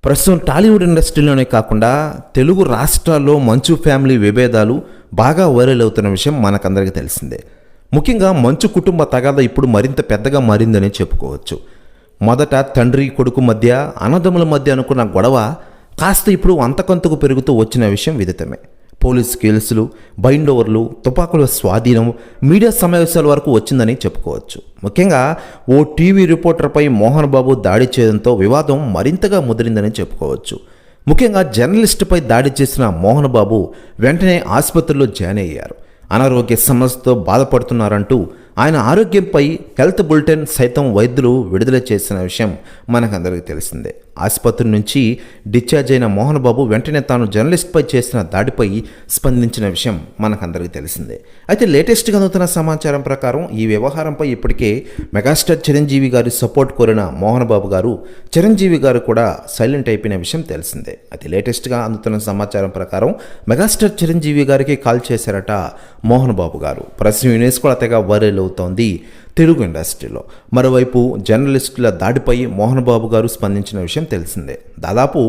ప్రస్తుతం టాలీవుడ్ ఇండస్ట్రీలోనే కాకుండా తెలుగు రాష్ట్రాల్లో మంచు ఫ్యామిలీ విభేదాలు బాగా వైరల్ అవుతున్న విషయం మనకందరికీ తెలిసిందే. ముఖ్యంగా మంచు కుటుంబ తగాద ఇప్పుడు మరింత పెద్దగా మారిందని చెప్పుకోవచ్చు. మొదట తండ్రి కొడుకు మధ్య, అన్నదమ్ముల మధ్య అనుకున్న గొడవ కాస్త ఇప్పుడు అంతకంతకు పెరుగుతూ వచ్చిన విషయం విదితమే. పోలీస్ కేసులు, బైండ్ ఓవర్లు, తుపాకుల స్వాధీనం, మీడియా సమావేశాల వరకు వచ్చిందని చెప్పుకోవచ్చు. ముఖ్యంగా ఓ టీవీ రిపోర్టర్పై మోహన్ బాబు దాడి చేయడంతో వివాదం మరింతగా ముదిరిందని చెప్పుకోవచ్చు. ముఖ్యంగా జర్నలిస్టుపై దాడి చేసిన మోహన్ బాబు వెంటనే ఆసుపత్రిలో జాయిన్ అయ్యారు. అనారోగ్య సమస్యతో బాధపడుతున్నారంటూ ఆయన ఆరోగ్యంపై హెల్త్ బులెటిన్ సైతం వైద్యులు విడుదల చేసిన విషయం మనకందరికీ తెలిసిందే. ఆసుపత్రి నుంచి డిశ్చార్జ్ అయిన మోహన్ బాబు వెంటనే తాను జర్నలిస్ట్పై చేసిన దాడిపై స్పందించిన విషయం మనకందరికీ తెలిసిందే. అయితే లేటెస్ట్గా అందుతున్న సమాచారం ప్రకారం ఈ వ్యవహారంపై ఇప్పటికే మెగాస్టార్ చిరంజీవి గారి సపోర్ట్ కోరిన మోహన్ బాబు గారు, చిరంజీవి గారు కూడా సైలెంట్ అయిపోయిన విషయం తెలిసిందే. అయితే లేటెస్ట్గా అందుతున్న సమాచారం ప్రకారం మెగాస్టార్ చిరంజీవి గారికి కాల్ చేశారట మోహన్ బాబు గారు. ప్రస్తుతం న్యూస్ కూడా తెగ వైరల్ అవుతోంది తెలుగు ఇండస్ట్రీలో. మరోవైపు జర్నలిస్టుల దాడిపై మోహన్ బాబు గారు స్పందించిన విషయం తెలిసిందే. దాదాపు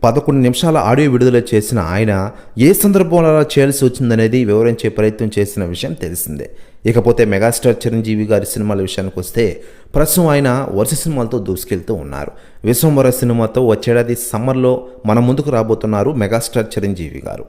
11 నిమిషాల ఆడియో విడుదల చేసిన ఆయన ఏ సందర్భంలో అలా చేయాల్సి వచ్చిందనేది వివరించే ప్రయత్నం చేసిన విషయం తెలిసిందే. ఇకపోతే మెగాస్టార్ చిరంజీవి గారి సినిమాల విషయానికి వస్తే ప్రస్తుతం ఆయన వరుస సినిమాలతో దూసుకెళ్తూ ఉన్నారు. విశ్వంవర సినిమాతో వచ్చేడాది సమ్మర్లో మన ముందుకు రాబోతున్నారు మెగాస్టార్ చిరంజీవి గారు.